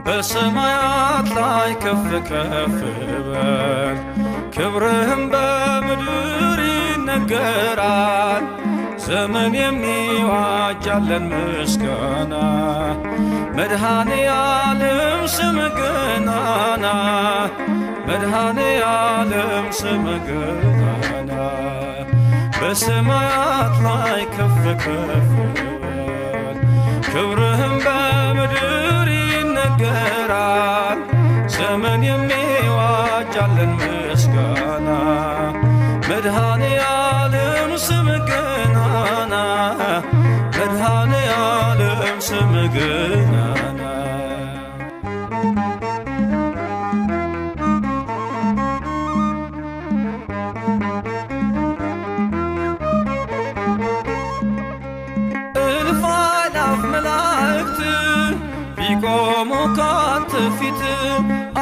በሰማያት ላይ ከፍ ከፍ በል ክብርህም በምድር ይነገራል። ዘመን የሚዋጃለን ምስጋና መድኃኔ ዓለም ስምህ ገናና መድኃኔ ዓለም ስምህ ገናና በሰማያት ላይ ከፍ ከፍ በል ክብርህም በምድር ይነገራል። ዘመን የሚዋጃለን ምስጋና መድኃኔ ዓለም ስምህ ገናና መድኃኔ ዓለም ስምህ ገናና እልፍ አእላፍ መላእክት ቢቆሙ ካንተ ፊት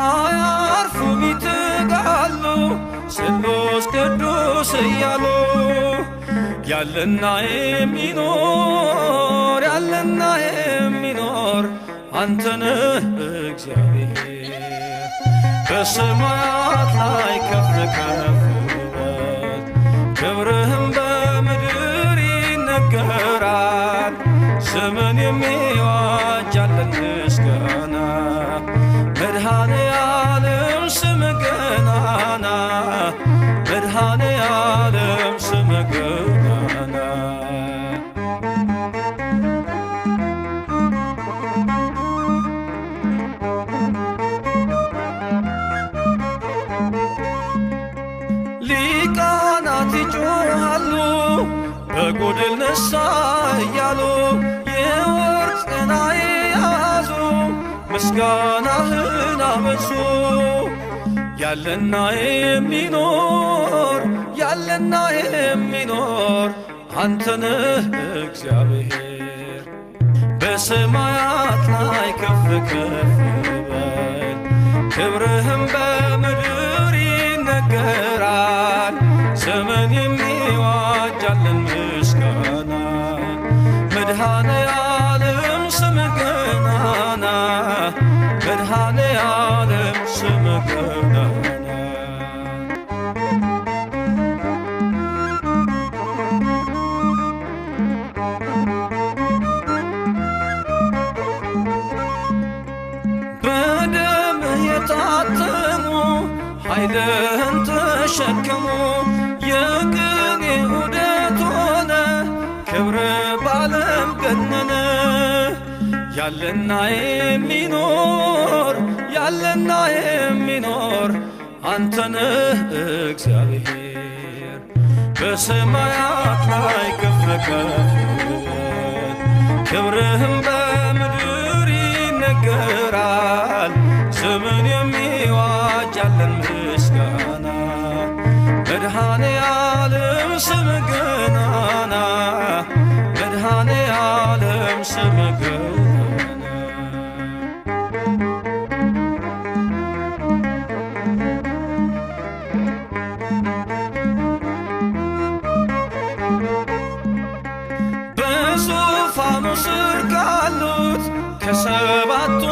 አያርፉም ይትጋሉ ስሉስ ቅዱስ እያሉ ያለና የሚኖር ያለና የሚኖር አንተነህ እግዚአብሔር በሰማያት ላይ ከፍ ከፍ በል ክብርህም በምድር ይነገራል። ዘመን የሚዋጃለን ምስጋና መድኃኔ ዓለም ስምህ ገናና መድኃኔ ዓለም ስምህ ገናና ሊቃናት ይጮኻሉ በጎድል ነሣ እያሉ የወርቅ ጽና የያዙ ምስጋናህን አበዙ። ያለና የሚኖር ያለና የሚኖር አንተነህ እግዚአብሔር በሰማያት ላይ ከፍ ከፍ በል ክብርህም በምድር ይነገራል። ዘመን የሚዋጃለን ምስጋና መድኃኔ ዓለም ስምህ ገናና መድኃኔ ዓለም ስምህ ገናና በደምህ የታተሙ ኃይልህን ተሸከሙ የቅኔ ዑደት ሆነ ክብር ባለም ገነነ። ያለና የሚኖር ያለና የሚኖር አንተነህ እግዚአብሔር በሰማያት ላይ ከፍ ከፍ በል ክብርህም በምድር ይነገራል። ዘመን የሚዋጃለን ምስጋና መድኃኔ ዓለም ስምህ ገናና መድኃኔ ዓለም ስምህ ገናና በዙፋኑ ስር ካሉት ከሰባቱ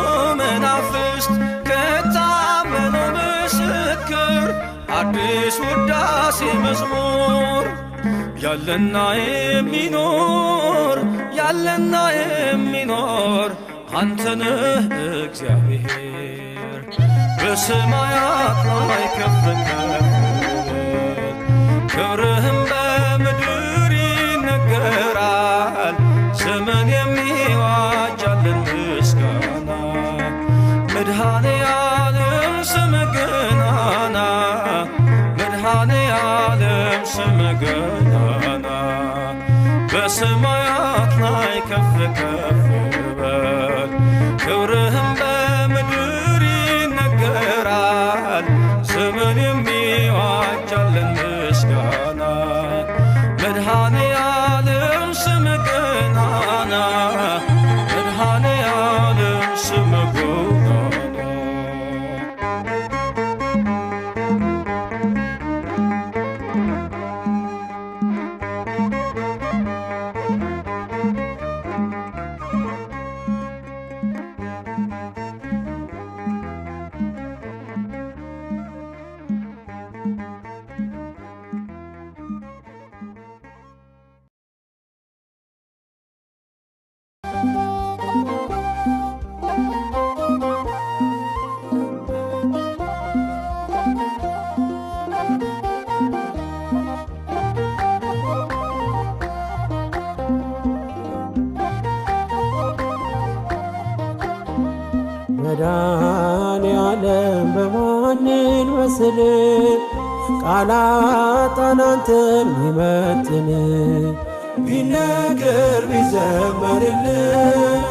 መናፍስት ከታመነው ምስክር አዲስ ውዳሴ መዝሙር ያለና የሚኖር ያለና የሚኖር አንተነህ እግዚአብሔር በሰማያት ላይ ከፍ ከፍ በል ክብርህም በምድር ይነገራል። ዘመን የሚዋጃለን ምስጋና መድኃኔ ዓለም ስምህ ገናና መድኃኔ ዓለም ስምህ ገናና በሰማያት ላይ ከፍ ከፍ በል ክብርህም በምድር ይነገራል። ዘመን የሚዋጃለን ምስጋና መድኃኔ ዓለም መድኃኔዓለም በማንን መስል ቃላት አንተን ሚመጥን ቢነገር ቢዘመርልህ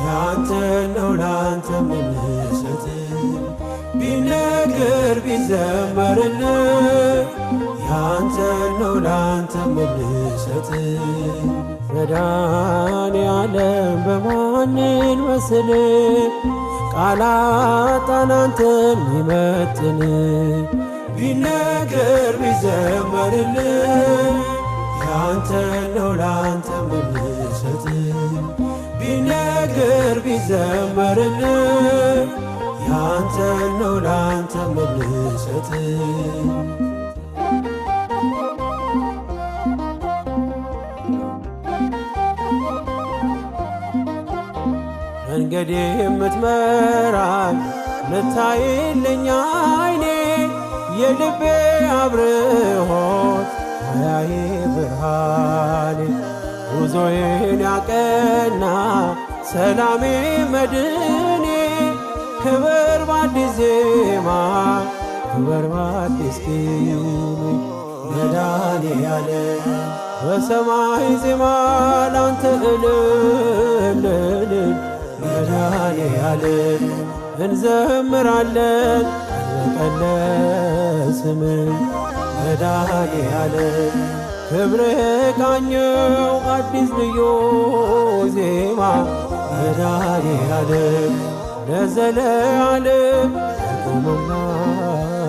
ያንተን ነው ላንተ ምንሰጥ ቢነገር ቢዘመርልህ ያንተን ነው ላንተ ምንሰጥ መድኃኔዓለም በማንን መስል ቃላት አንተን ሚመጥን ቢነገር ቢዘመርልህ ያንተን ነው ላንተ ምንሰጥ ቢነገር ቢዘመርልህ ያንተን ነው ላንተ ምንሰጥ መንገዴ የምትመራኝ ምታይልኝ ዓይኔ የልቤ አብርሆት ማያዬ ብርሃኔ ጉዞዬን ያቀና ሰላሜ መድኔ ክብር በአዲስ ዜማ ክብር በአዲስ ቅኔ መድኃኔዓለም በሰማይ ዜማ ላንተ እልል መድኃኔዓለም እንዘምራለን ቀን በቀን ስምህ መድኃኔዓለም ክብርህ ቃኘው አዲስ ልዩ ዜማ መድኃኔዓለም ለዘለዓለም ቆመና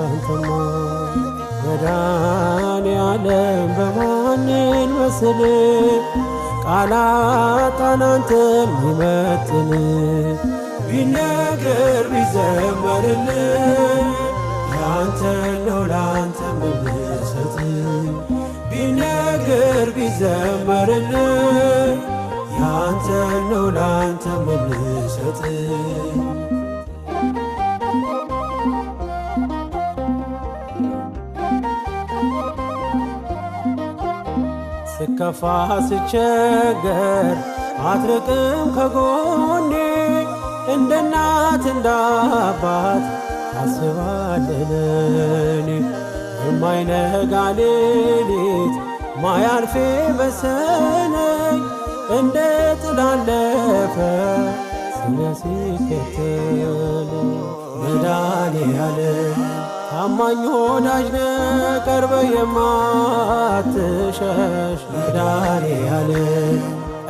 አንተማ መድኃኔዓለም በማንን መስል ቃላት አንተን ሚመጥን ቢነገር ቢዘመርልህ ያንተን ነው ላንተ ምንሰጥ ቢነገር ቢዘመርልህ ያንተን ነው ላንተ ምንሰጥ ስከፋ ስቸገር አትርቅም ከጎኔ እንደ እናት እንደ አባት ታስባለህ ለኔ የማይነጋ ሌሊት ማያልፌ መሰለኝ እንደ ጥላ አለፈ ስለ ሲከተለኝ መድኃኔዓለም ታማኝ ወዳጅ ነህ ቀርበህ የማትሸሽ መድኃኔዓለም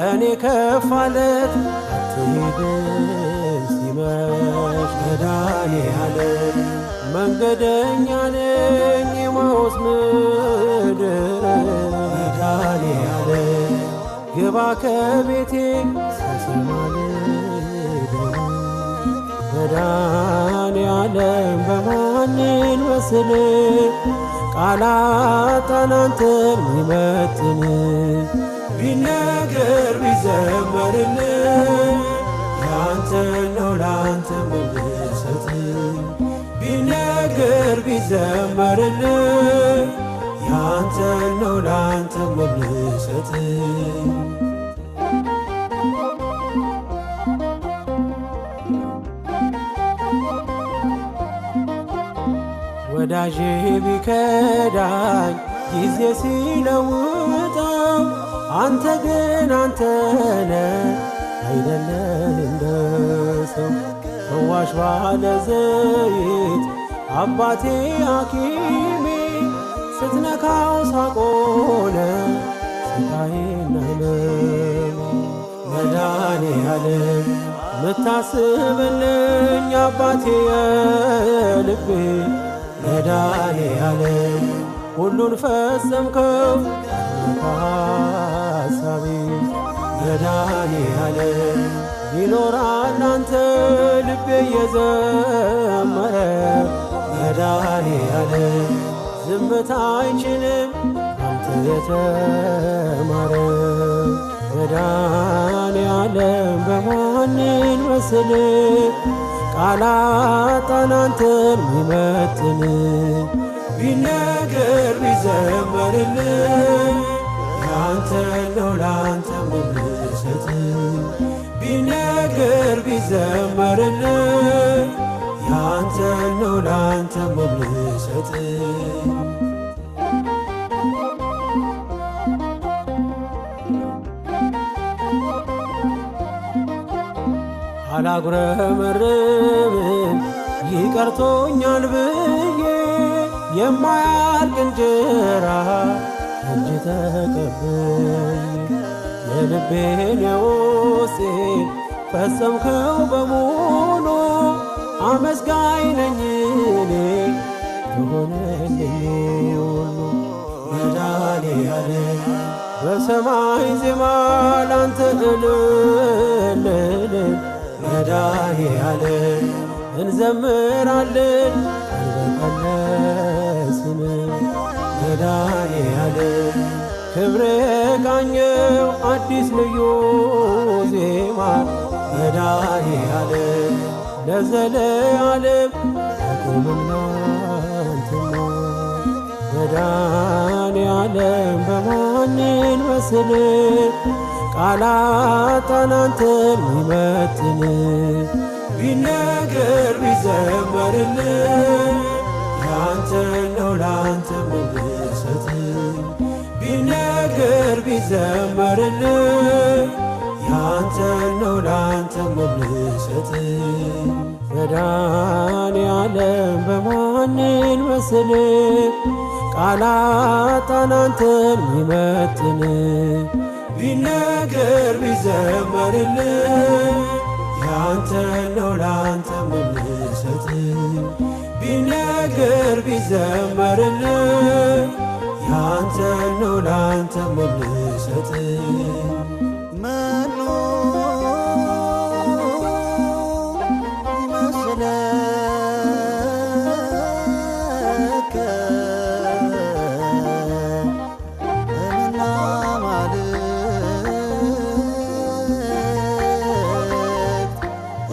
እኔ ከፋለት አትሄድም ሲመሽ መድኃኔዓለም መንገደኛ ነኝ የማውስ ምድር መድኃኔዓለም ግባ ከቤቴ ስሰማ ልደር መድኃኔዓለም በማንን መስል ቃላት አንተን ሚመጥን ቢነገር ቢዘመርልህ ያንተን ነው ላንተ ምንሰጥ ቢነገር ቢዘመርልህ ያንተን ነው ላንተ ምንሰጥ ወዳጄ ቢከዳኝ ጊዜ ሲለውጠው አንተ ግን አንተነ አይደለህ እንደ ሰው ፈዋሽ ባለ ዘይት አባቴ ሐኪሜ ስትነካው ሳቆነ ስቃዬና ሕመሜ መድኃኔዓለም ምታስብልኝ አባቴ የልቤ መድኃኔዓለም ሁሉን ፈጸምከው ሐሳቤ መድኃኔዓለም ይኖራል አንተ ልቤ እየዘመረ መድኃኔዓለም ዝምታ አይችልም አንተ የተማረ መድኃኔዓለም በማንን መስል ቃላት አንተን ሚመጥን ቢነገር ቢዘመርልህ ያንተን ነው ላንተ ምንሰጥ ቢነገር ቢዘመርልኝ ያንተ ነው ላንተ ምልሰጥ አላጉረመርምም ይቀርቶኛል ብዬ የማያልቅ እንጀራ እጅ ተቀብዬ የልቤን የውስጤን ፈጸምከው በሙሉ አመስጋኝ ነኝ እኔ የሆነልኝ ሁሉ መድኃኔዓለም በሰማይ ዜማ ላንተ እልል መድኃኔዓለም እንዘምራለን አልበቀለስም መድኃኔዓለም ክብር ቃኘው አዲስ ልዩ ዜማ መድኃኔዓለም ለዘለዓለም አቁምና አንተማ መድኃኔዓለም በማንን መስል ቃላጣን አንተን ሚመጥን ቢነገር ቢዘመርልኝ ያንተ ነው ላንተ ምልሰት ቢነገር ቢዘመርልኝ ያንተ ነው ላንተ ምልሰት መድኃኔዓለም በማንን መስል ቃላጣን አንተን ሚመጥን ቢነገር ቢዘመርልኝ ያንተ ነው ላንተ ምልሰት ቢነገር ቢዘመርልኝ ያንተ ነው ላንተ ምልሰት መኑ ይመስለከ እምና ማልክት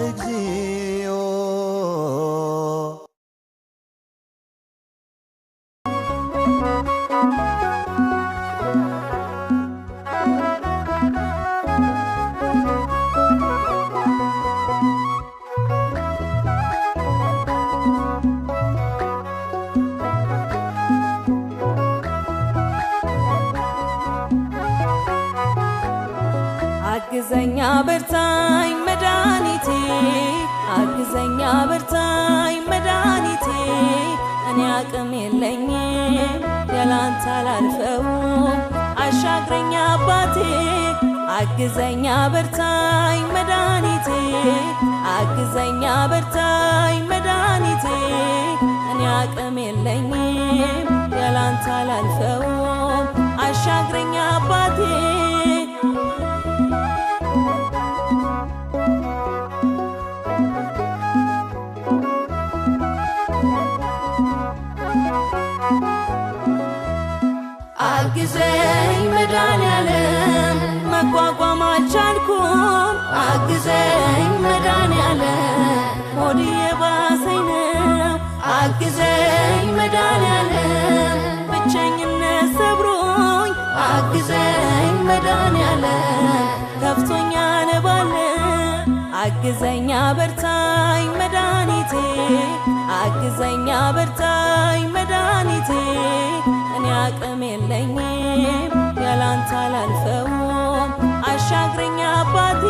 እግዚኦ አግዘኛ በርታኝ መድኃኒቴ አግዘኛ በርታኝ መድኃኒቴ እኔ አቅም የለኝም ያላንተ አላልፈውም አሻግረኛ አባቴ አግዘኛ በርታኝ መድኃኒቴ አግዘኛ በርታኝ መድኃኒቴ እኔ አቅም የለኝም ያላንተ አላልፈውም አሻግረኛ አባቴ አግዘኝ መድኃኔዓለም መቋቋም አልቻልኩም አግዘኝ መድኃኔዓለም ሆዴ የባሰኝ ነው አግዘኝ መድኃኔዓለም ብቸኝነት ሰብሮኝ አግዘኝ መድኃኔዓለም ከፍቶኛ ነባለ አግዘኛ በርታኝ መድኃኒቴ አግዘኛ በርታኝ መድኃኒቴ እኔ አቅም የለኝም ያላንተ አላልፈውም አሻግረኛ አባቴ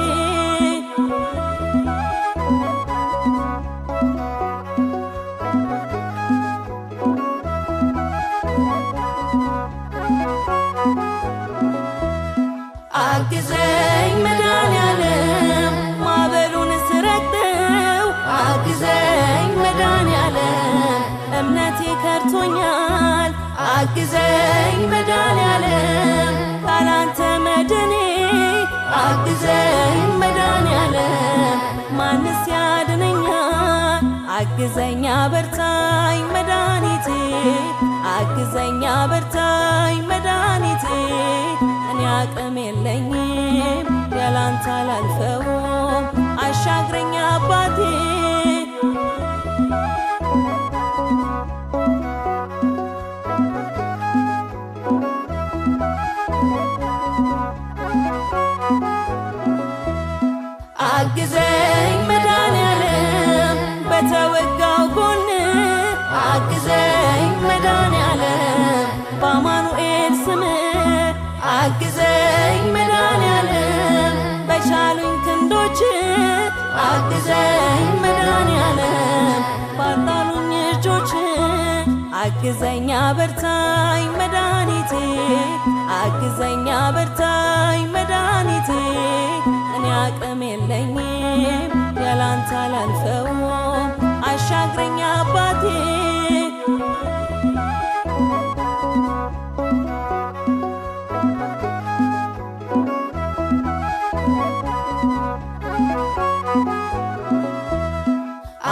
አግዘኝ መድኃኔዓለም ማዕበሉን ስረግጠው አግዘኝ መድኃኔዓለም እምነቴ ከርቶኛል አግዘኝ መድኃኔዓለም ካላንተ መድኔ አግዘኝ መድኃኔዓለም ማንስ ያድነኛል አግዘኛ በርታኝ መድኃኒቴ አግዘኛ በርታኝ መድኃኒቴ እኔ አቅም የለኝም ያላንተ አላልፈውም አሻግረኛ አባቴ አግዘኝ መድኃኔዓለም በተወጋው ጎን አግዘኝ መድኃኔዓለም በአማኑኤል ስም አግዘኝ መድኃኔዓለም በቻሉኝ ክንዶች አግዘኝ መድኃኔዓለም ባጣሉኝ እጆች አግዘኝ አበርታኝ መድኃኒቴ አግዘኝ አበርታኝ መድኃኒቴ እኔ አቅም የለኝም ያላንተ አላልፈውም አሻግረኝ አባቴ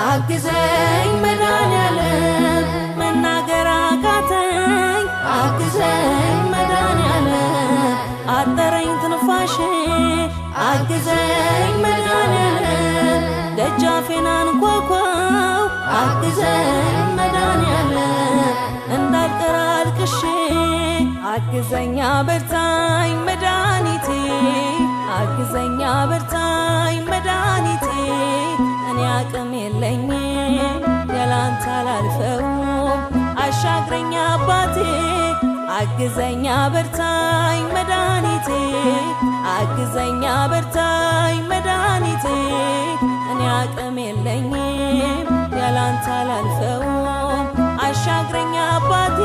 አግዘኝ መድኃኔዓለም መናገር አቃተኝ አግዘኝ መድኃኔዓለም አጠረኝ ትንፋሼ አግዘኝ መድኃኔዓለም ደጃፌን አንኳኳው አግዘኝ መድኃኔዓለም እንዳልቀር አልቅሼ አግዘኝ አበርታኝ መድኃኒቴ አግዘኝ አበርታኝ መድኃኒቴ እኔ አቅም የለኝም ያላንተ አላልፈውም አሻግረኝ አባቴ አግዘኝ አበርታኝ መድኃኒቴ አግዘኝ አበርታኝ መድኃኒቴ እኔ አቅም የለኝም ያላንተ አላልፈውም አሻግረኝ አባቴ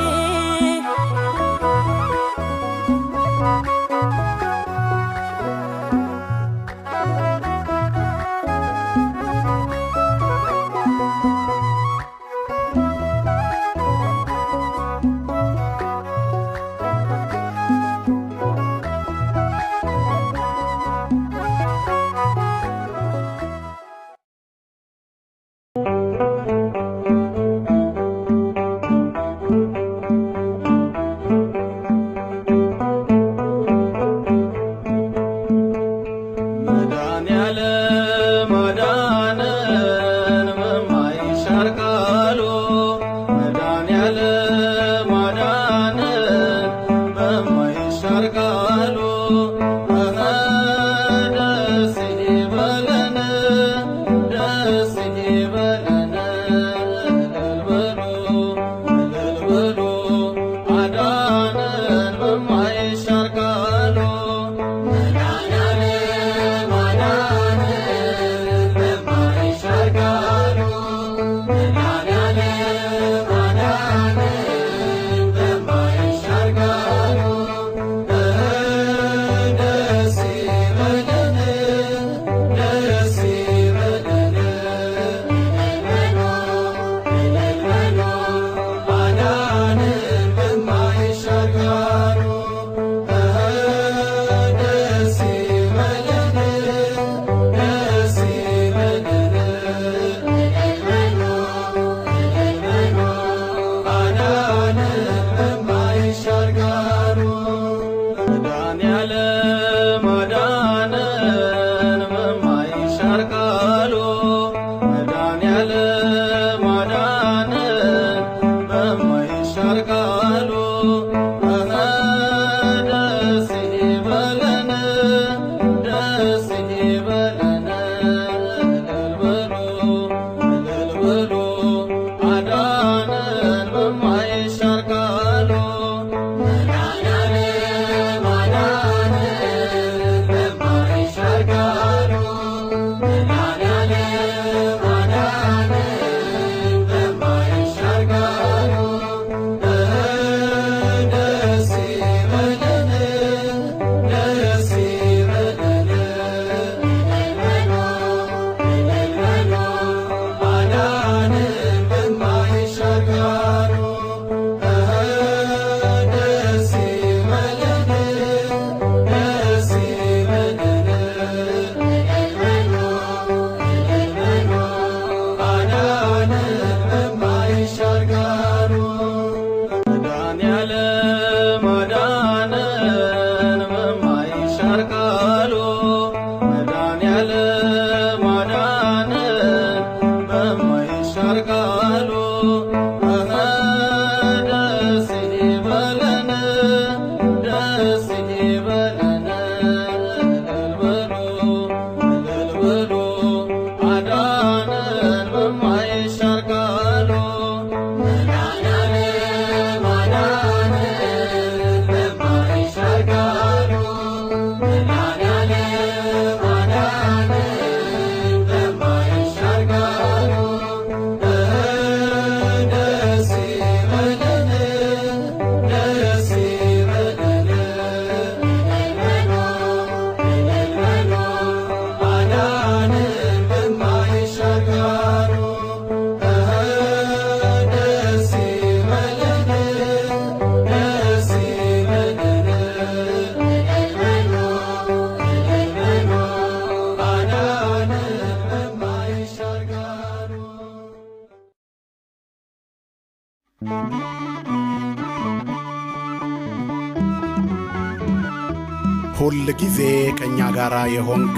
ሁል ጊዜ ከእኛ ጋር የሆንክ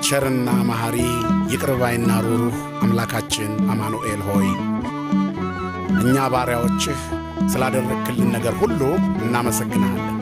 ቸርና መሐሪ ይቅርባይና ሩሩህ አምላካችን አማኑኤል ሆይ እኛ ባሪያዎችህ ስላደረግክልን ነገር ሁሉ እናመሰግናለን።